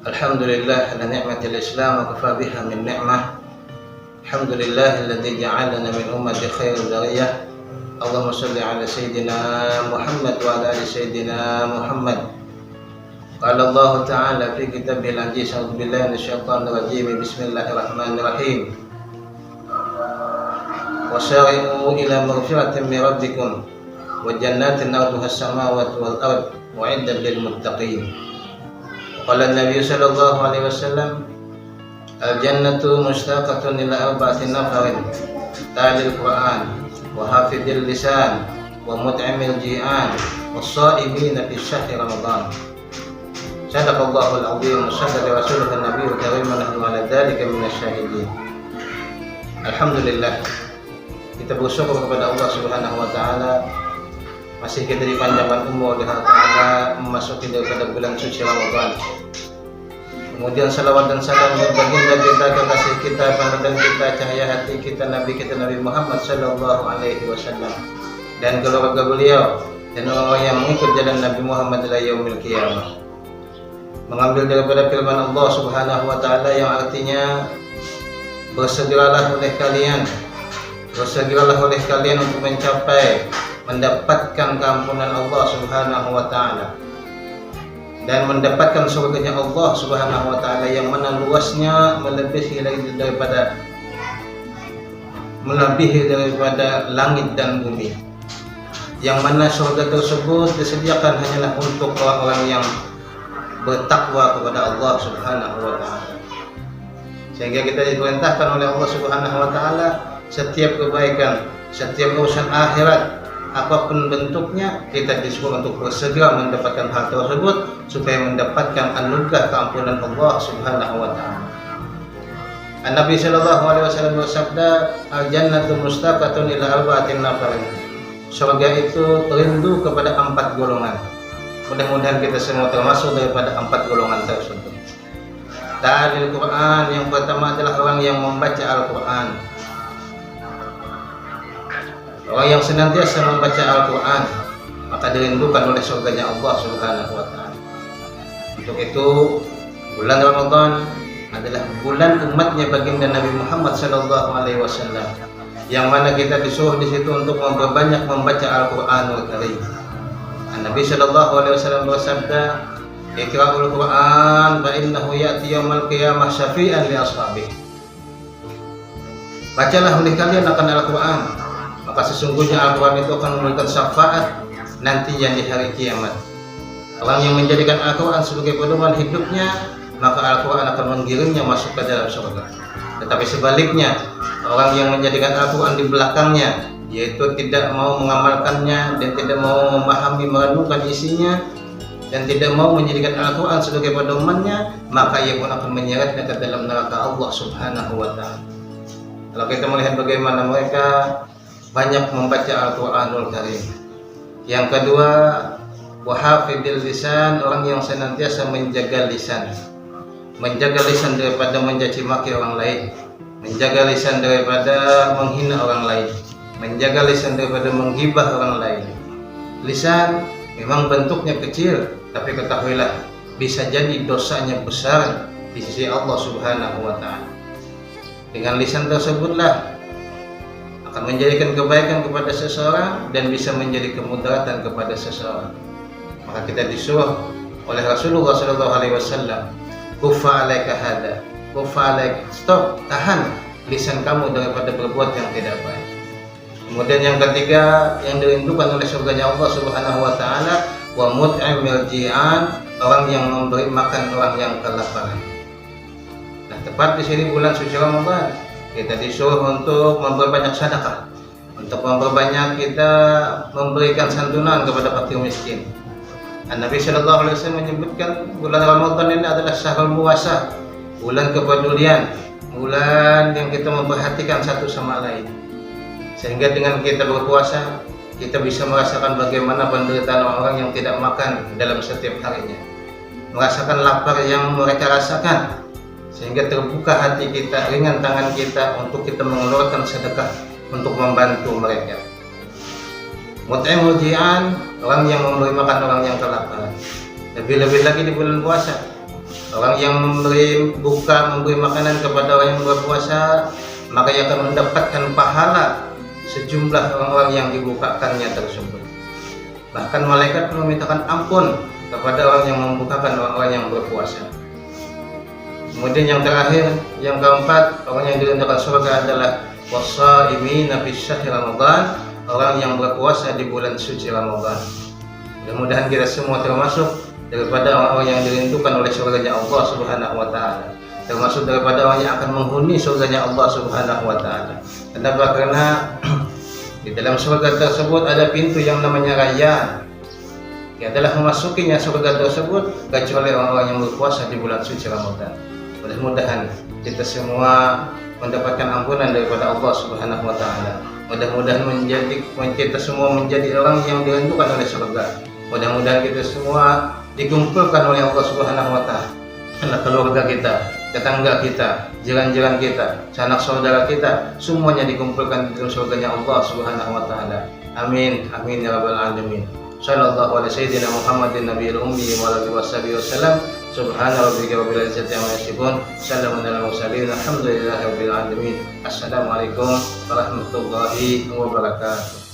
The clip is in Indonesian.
Alhamdulillah ala ni'matil Islam wa kafa biha min ni'mah. Alhamdulillah alladzi ja'alana min ummati khairil bariyah. Allahumma shalli ala sayyidina Muhammad wa ala ali sayyidina Muhammad. Qala Allah ta'ala fi kitabil aziz, a'udzu billahi minasyaitonir rajim. Bismillahirrahmanirrahim. Wasari'u ila maghfiratin min rabbikum wa jannatin 'arduha as-samawati wal ard u'iddat lil muttaqin. Qala an-nabiy sallallahu alaihi wasallam, al-jannatu mushtaqatun ila arba'ati nafarin, talil Qur'an wa hafidil lisan wa mut'imil ji'an was-sha'ibina fi syahri Ramadan. Sadaqallahul 'azim wa sadaqa rasuluhu an-nabiyyul karim wa nahnu 'ala dzalika minasyahidin. Alhamdulillah, kita bersyukur kepada Allah Subhanahu wa taala masih kita dipanjangkan umur oleh Allah Ta'ala memasuki daripada bulan suci Ramadan. Kemudian salawat dan salam buat baginda kita, kekasih kita, panutan kita, cahaya hati kita, Nabi kita Nabi Muhammad sallallahu alaihi wasallam, dan keluarga beliau dan orang yang mengikut jalan Nabi Muhammad ila yaumil qiyamah. Mengambil daripada firman Allah Subhanahu wa taala yang artinya, bersegeralah oleh kalian untuk mencapai mendapatkan keampunan Allah Subhanahu wa taala dan mendapatkan surganya Allah Subhanahu wa taala yang mana luasnya melebihi daripada langit dan bumi, yang mana surga tersebut disediakan hanyalah untuk orang-orang yang bertakwa kepada Allah Subhanahu wa taala. Sehingga kita diperintahkan oleh Allah Subhanahu wa taala setiap kebaikan, setiap urusan akhirat, apapun bentuknya, kita disuruh untuk bersegera mendapatkan hal tersebut supaya mendapatkan anugerah keampunan Allah Subhanahu wa taala. An-Nabi sallallahu alaihi wasallam bersabda, al-jannatu mustaqatun ila arba'atin nafarin. Surga itu rindu kepada 4 golongan. Mudah-mudahan kita semua termasuk daripada 4 golongan tersebut. Talil Quran, yang pertama adalah orang yang membaca Al-Quran. Orang yang senantiasa membaca Al-Quran, maka dirindukan oleh surganya Allah Subhanahu wa taala. Untuk itu, bulan Ramadan adalah bulan umatnya baginda Nabi Muhammad sallallahu alaihi wasallam, yang mana kita disuruh di situ untuk memperbanyak membaca Al-Qur'anul Karim. Nabi sallallahu alaihi wasallam bersabda, "Iqra'ul Qur'an fa innahu ya'ti yaumil qiyamah syafi'an li ashabihi." Bacalah oleh kalian akan Al-Qur'an, maka sesungguhnya Al-Quran itu akan memberikan syafaat nantinya di hari kiamat. Orang yang menjadikan Al-Quran sebagai pedoman hidupnya, maka Al-Quran akan menggiringnya masuk ke dalam surga. Tetapi sebaliknya, orang yang menjadikan Al-Quran di belakangnya, yaitu tidak mau mengamalkannya dan tidak mau memahami merenungkan isinya dan tidak mau menjadikan Al-Quran sebagai pedomannya, maka ia pun akan menyeretnya ke dalam neraka Allah Subhanahu wa taala. Kalau kita melihat bagaimana mereka banyak membaca Al-Quranul Karim. Yang kedua, wahafidil lisan, orang yang senantiasa menjaga lisan. Menjaga lisan daripada mencaci maki orang lain, menjaga lisan daripada menghina orang lain, menjaga lisan daripada menghibah orang lain. Lisan memang bentuknya kecil, tapi ketahuilah bisa jadi dosanya besar di sisi Allah Subhanahu wa taala. Dengan lisan tersebutlah akan menjadikan kebaikan kepada seseorang dan bisa menjadi kemudaratan kepada seseorang. Maka kita disuruh oleh Rasulullah SAW, kuffa alaika hada, kuffa alaik, stop, tahan lisan kamu daripada berbuat yang tidak baik. Kemudian yang ketiga yang dirindukan oleh surganya Allah Subhanahu wa taala, wa mut'imil ji'an, orang yang memberi makan orang yang kelaparan. Nah, tepat di sini bulan suci Ramadan, kita disuruh untuk memperbanyak sedekah. untuk memperbanyak kita memberikan santunan kepada fakir miskin. Nabi Shallallahu Alaihi Wasallam menyebutkan bulan Ramadan ini adalah syahrul muwasah, bulan kepedulian, bulan yang kita memperhatikan satu sama lain. Sehingga dengan kita berpuasa, kita bisa merasakan bagaimana penderitaan orang-orang yang tidak makan dalam setiap harinya, merasakan lapar yang mereka rasakan, sehingga terbuka hati kita, ringan tangan kita untuk kita mengeluarkan sedekah untuk membantu mereka. Mut'imul ji'an, orang yang memberi makan orang yang kelaparan. Lebih-lebih lagi di bulan puasa, orang yang memberi makanan kepada orang yang berpuasa, maka ia akan mendapatkan pahala sejumlah orang-orang yang dibukakannya tersebut. Bahkan malaikat memintakan ampun kepada orang yang membukakan orang-orang yang berpuasa. Kemudian yang terakhir, yang keempat, orang yang dirindukan surga adalah wassaimina fi syahri Ramadan, orang yang berpuasa di bulan suci Ramadan. Mudah-mudahan kita semua termasuk daripada orang-orang yang dirindukan oleh surganya Allah Subhanahu wa taala, termasuk daripada orang yang akan menghuni surganya Allah Subhanahu wa taala. Kenapa? Karena di dalam surga tersebut ada pintu yang namanya Rayyan. Ia adalah memasukinya surga tersebut kecuali orang-orang yang berpuasa di bulan suci Ramadan. Mudah-mudahan kita semua mendapatkan ampunan daripada Allah Subhanahu wa taala. Mudah-mudahan kita semua menjadi orang yang dirindukan oleh surga. Mudah-mudahan kita semua dikumpulkan oleh Allah Subhanahu wa taala. Anak keluarga kita, tetangga kita, jiran-jiran kita, sanak saudara kita, semuanya dikumpulkan di dalam surganya Allah Subhanahu wa taala. Amin. Amin ya rabbal alamin. Sallallahu alaihi sayyidina Muhammadin nabiyil ummi wa alihi wasallam. Subhana rabbika rabbil izzati amma yasifun. Salamun alal mursalin. Alhamdulillahi rabbil alamin. Assalamualaikum warahmatullahi wabarakatuh.